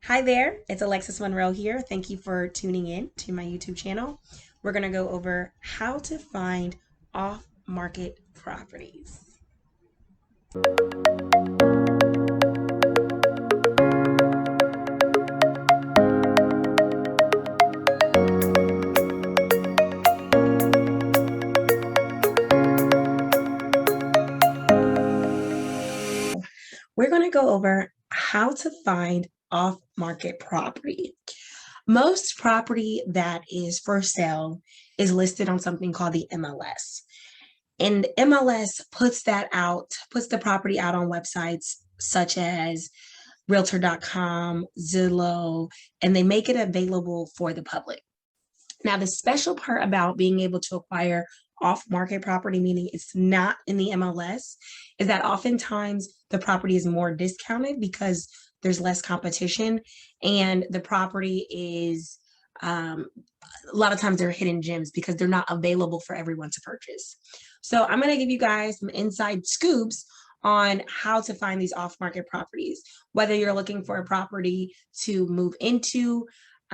Hi there, it's Alexis Monroe here. Thank you for tuning in to my YouTube channel. We're going to go over how to find off market properties. We're going to go over how to find off market property. Most property that is for sale is listed on something called the MLS. And MLS puts the property out on websites such as Realtor.com, Zillow, and they make it available for the public. Now, the special part about being able to acquire off-market property, meaning it's not in the MLS, is that oftentimes the property is more discounted because there's less competition and the property is a lot of times they're hidden gems because they're not available for everyone to purchase. So I'm going to give you guys some inside scoops on how to find these off-market properties, whether you're looking for a property to move into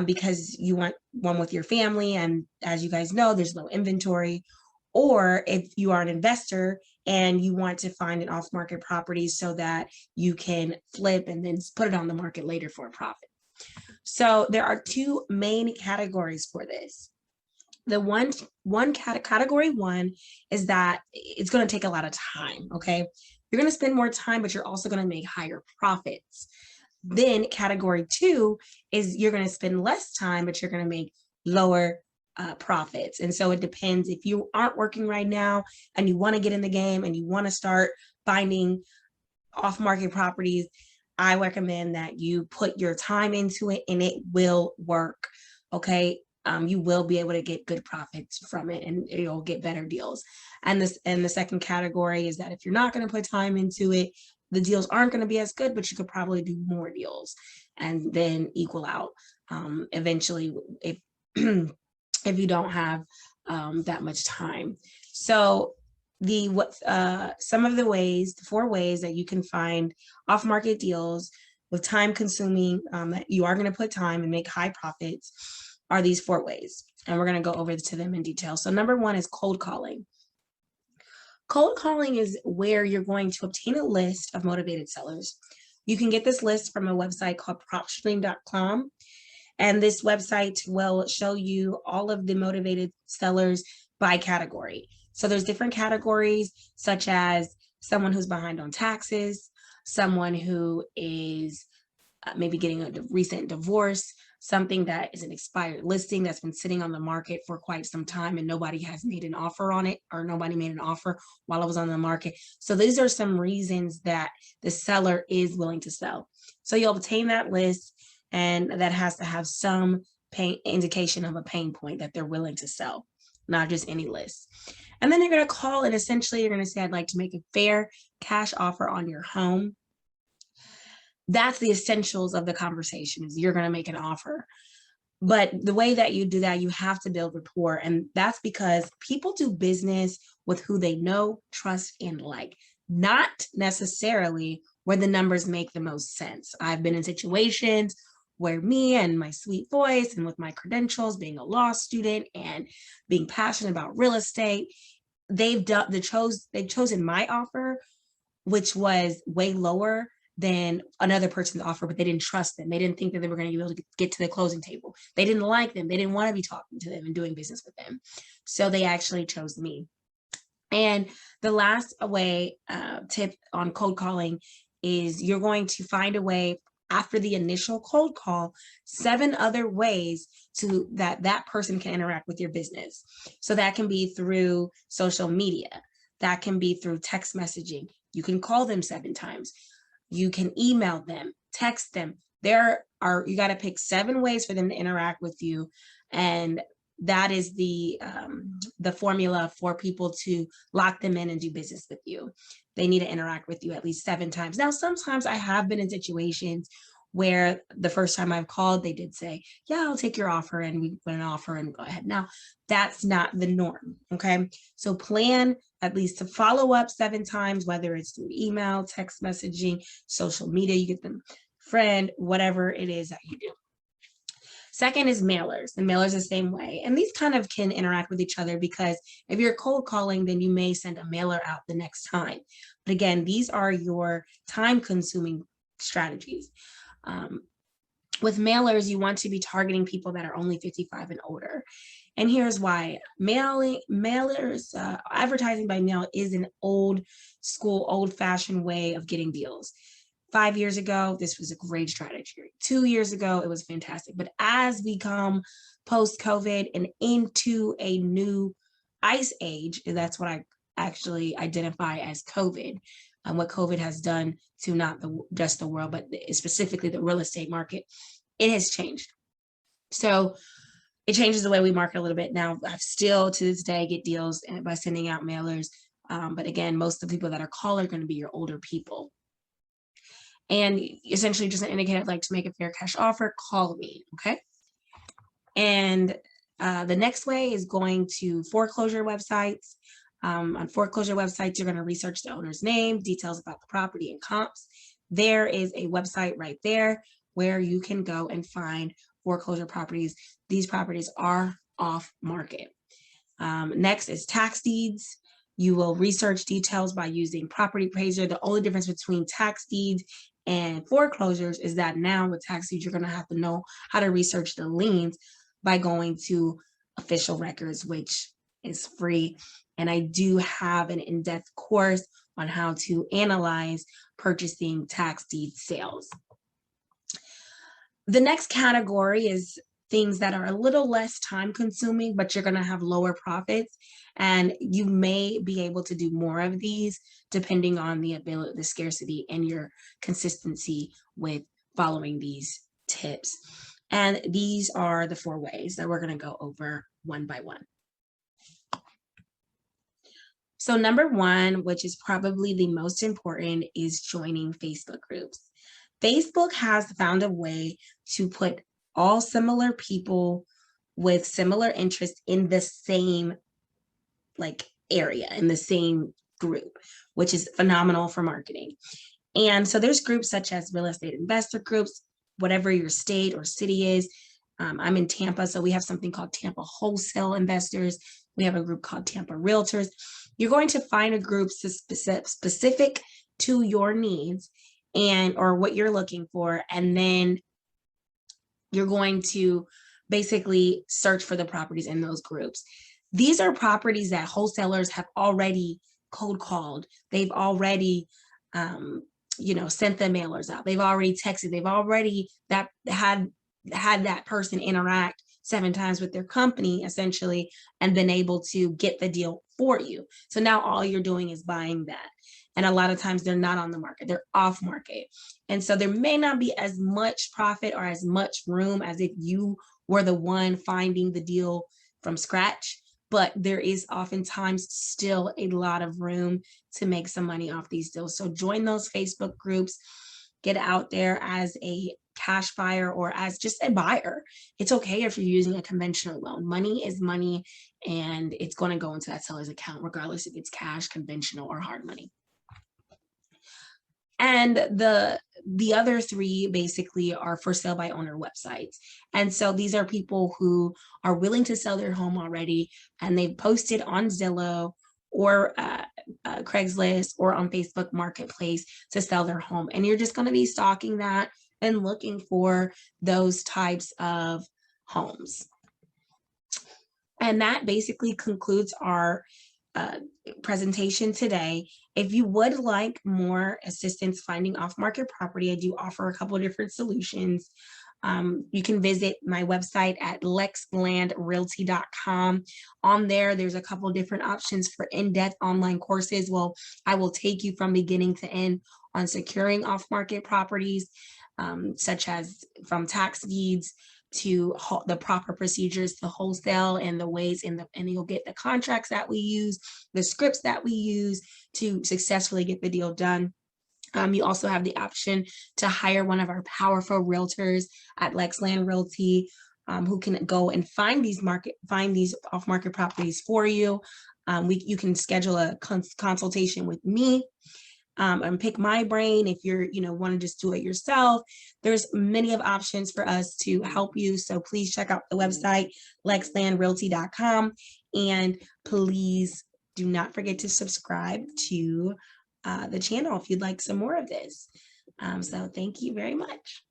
because you want one with your family, and as you guys know, there's low inventory, or if you are an investor and you want to find an off-market property so that you can flip and then put it on the market later for a profit. So there are two main categories for this. The category one is that it's going to take a lot of time. Okay, you're going to spend more time, but you're also going to make higher profits. Then category two is you're going to spend less time, but you're going to make lower profits. And so it depends. If you aren't working right now and you want to get in the game and you want to start finding off-market properties, I recommend that you put your time into it and it will work. Okay. You will be able to get good profits from it and you'll get better deals. And the second category is that if you're not going to put time into it, the deals aren't going to be as good, but you could probably do more deals and then equal out eventually if if you don't have that much time. So some of the 4 ways that you can find off-market deals with time consuming that you are going to put time and make high profits are these 4 ways. And we're going to go over to them in detail. So number 1 is cold calling. Cold calling is where you're going to obtain a list of motivated sellers. You can get this list from a website called propstream.com. And this website will show you all of the motivated sellers by category. So there's different categories, such as someone who's behind on taxes, someone who is maybe getting a recent divorce, something that is an expired listing that's been sitting on the market for quite some time and nobody has made an offer on it, or nobody made an offer while it was on the market. So these are some reasons that the seller is willing to sell. So you'll obtain that list, and that has to have some indication of a pain point that they're willing to sell, not just any list. And then you're going to call and essentially you're going to say, I'd like to make a fair cash offer on your home. That's the essentials of the conversation, is you're going to make an offer. But the way that you do that, you have to build rapport. And that's because people do business with who they know, trust, and like, not necessarily where the numbers make the most sense. I've been in situations where me and my sweet voice and with my credentials, being a law student and being passionate about real estate, they've chosen my offer, which was way lower than another person's offer, but they didn't trust them. They didn't think that they were going to be able to get to the closing table. They didn't like them. They didn't want to be talking to them and doing business with them. So they actually chose me. And the last tip on cold calling is you're going to find a way after the initial cold call, 7 other ways that person can interact with your business. So that can be through social media. That can be through text messaging. You can call them 7 times. You can email them, text them. You got to pick 7 ways for them to interact with you. And that is the formula for people to lock them in and do business with you. They need to interact with you at least 7 times. Now, sometimes I have been in situations where the first time I've called, they did say, yeah, I'll take your offer, and we put an offer and go ahead. Now, that's not the norm, okay? So plan at least to follow up 7 times, whether it's through email, text messaging, social media. You get them friend, whatever it is that you do. Second is mailers. The mailers the same way. And these kind of can interact with each other because if you're cold calling, then you may send a mailer out the next time. But again, these are your time consuming strategies. With mailers, you want to be targeting people that are only 55 and older. And here's why. Mailers, advertising by mail is an old school, old fashioned way of getting deals. 5 years ago, this was a great strategy. 2 years ago, it was fantastic. But as we come post-COVID and into a new ice age, and that's what I actually identify as COVID, and what COVID has done to not just the world, but specifically the real estate market, it has changed. So it changes the way we market a little bit. Now, I still to this day get deals by sending out mailers. But again, most of the people that are called are going to be your older people. And essentially just an indicator, I'd like to make a fair cash offer, call me, okay? And the next way is going to foreclosure websites. On foreclosure websites, you're going to research the owner's name, details about the property and comps. There is a website right there where you can go and find foreclosure properties. These properties are off market. Next is tax deeds. You will research details by using Property Appraiser. The only difference between tax deeds and foreclosures is that now with tax deeds, you're going to have to know how to research the liens by going to official records, which is free. And I do have an in-depth course on how to analyze purchasing tax deed sales. The next category is things that are a little less time consuming, but you're going to have lower profits. And you may be able to do more of these depending on the ability, the scarcity, and your consistency with following these tips. And these are the 4 ways that we're going to go over one by one. So number 1, which is probably the most important, is joining Facebook groups. Facebook has found a way to put all similar people with similar interests in the same area, in the same group, which is phenomenal for marketing. And so there's groups such as real estate investor groups, whatever your state or city is. I'm in Tampa, so we have something called Tampa Wholesale Investors. We have a group called Tampa Realtors. You're going to find a group specific to your needs or what you're looking for, and then you're going to basically search for the properties in those groups. These are properties that wholesalers have already cold called. They've already, sent the mailers out. They've already texted. They've already had that person interact 7 times with their company, essentially, and been able to get the deal for you. So now all you're doing is buying that. And a lot of times they're not on the market, they're off market. And so there may not be as much profit or as much room as if you were the one finding the deal from scratch, but there is oftentimes still a lot of room to make some money off these deals. So join those Facebook groups, get out there as a cash buyer or as just a buyer. It's okay if you're using a conventional loan. Money is money, and it's going to go into that seller's account, regardless if it's cash, conventional, or hard money. And the other 3 basically are for sale by owner websites. And so these are people who are willing to sell their home already, and they've posted on Zillow or Craigslist or on Facebook Marketplace to sell their home. And you're just going to be stalking that and looking for those types of homes. And that basically concludes our presentation today. If you would like more assistance finding off-market property, I do offer a couple of different solutions. You can visit my website at lexlandrealty.com. On there, there's a couple of different options for in-depth online courses. Well, I will take you from beginning to end on securing off-market properties, such as from tax deeds to the proper procedures to wholesale and the ways and you'll get the contracts that we use, the scripts that we use to successfully get the deal done. You also have the option to hire one of our powerful realtors at Lexland Realty, who can go and find these off-market properties for you. You can schedule a consultation with me. and pick my brain if you're, want to just do it yourself. There's many of options for us to help you. So please check out the website, lexlandrealty.com. And please do not forget to subscribe to the channel if you'd like some more of this. So thank you very much.